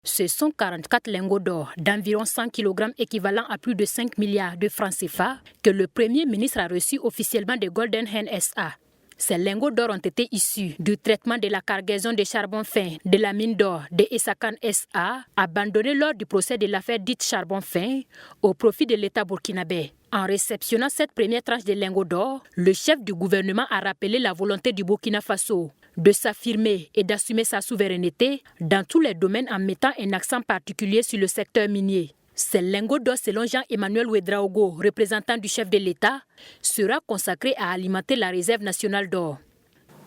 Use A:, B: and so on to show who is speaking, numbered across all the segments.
A: Ce sont 44 lingots d'or d'environ 100 kg équivalent à plus de 5 milliards de francs CFA que le Premier ministre a reçu officiellement de Golden Hen SA. Ces lingots d'or ont été issus du traitement de la cargaison de charbon fin de la mine d'or de Essakan SA, abandonnée lors du procès de l'affaire dite charbon fin au profit de l'État burkinabé. En réceptionnant cette première tranche de lingots d'or, le chef du gouvernement a rappelé la volonté du Burkina Faso de s'affirmer et d'assumer sa souveraineté dans tous les domaines en mettant un accent particulier sur le secteur minier. Ces lingots d'or, selon Jean-Emmanuel Ouedraogo, représentant du chef de l'État, sera consacré à alimenter la réserve nationale d'or.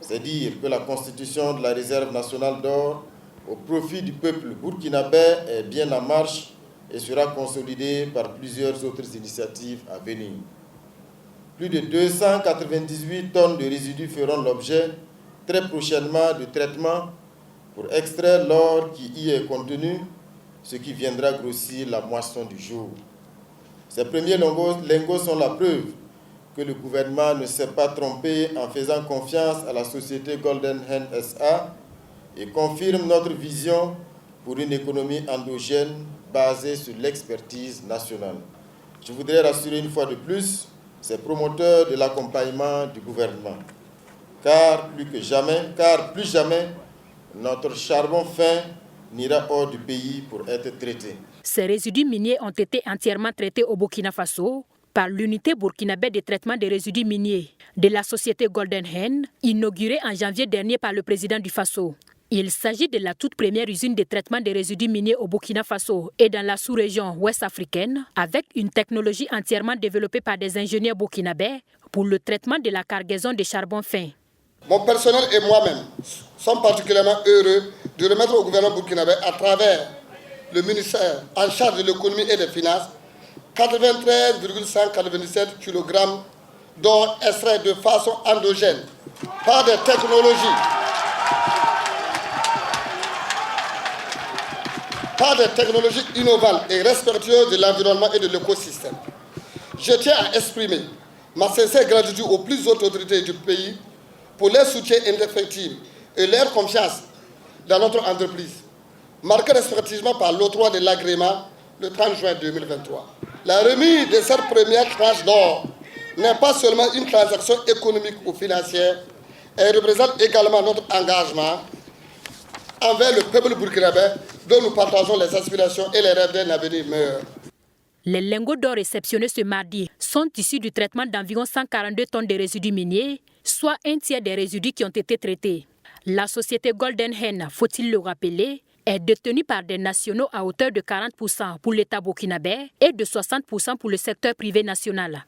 B: C'est dire que la constitution de la réserve nationale d'or au profit du peuple burkinabé est bien en marche et sera consolidée par plusieurs autres initiatives à venir. Plus de 298 tonnes de résidus feront l'objet très prochainement de traitement pour extraire l'or qui y est contenu, ce qui viendra grossir la moisson du jour. Ces premiers lingots sont la preuve que le gouvernement ne s'est pas trompé en faisant confiance à la société Golden Hen SA et confirme notre vision pour une économie endogène basée sur l'expertise nationale. Je voudrais rassurer une fois de plus ces promoteurs de l'accompagnement du gouvernement. Car plus jamais, notre charbon fin n'ira hors du pays pour être traité.
A: Ces résidus miniers ont été entièrement traités au Burkina Faso par l'unité burkinabé de traitement des résidus miniers de la société Golden Hen, inaugurée en janvier dernier par le président du Faso. Il s'agit de la toute première usine de traitement des résidus miniers au Burkina Faso et dans la sous-région ouest africaine, avec une technologie entièrement développée par des ingénieurs burkinabés pour le traitement de la cargaison de charbon fin.
C: Mon personnel et moi-même sommes particulièrement heureux de remettre au gouvernement burkinabé, à travers le ministère en charge de l'économie et des finances, 93,197 kg d'or extrait de façon endogène par des technologies innovantes et respectueuses de l'environnement et de l'écosystème. Je tiens à exprimer ma sincère gratitude aux plus hautes autorités du pays pour leur soutien indéfectible et leur confiance dans notre entreprise, marquée respectivement par l'octroi de l'agrément le 30 juin 2023. La remise de cette première tranche d'or n'est pas seulement une transaction économique ou financière, elle représente également notre engagement envers le peuple burkinabé dont nous partageons les aspirations et les rêves d'un avenir meilleur.
A: Les lingots d'or réceptionnés ce mardi sont issus du traitement d'environ 142 tonnes de résidus miniers, soit un tiers des résidus qui ont été traités. La société Golden Hen, faut-il le rappeler, est détenue par des nationaux à hauteur de 40% pour l'État burkinabé et de 60% pour le secteur privé national.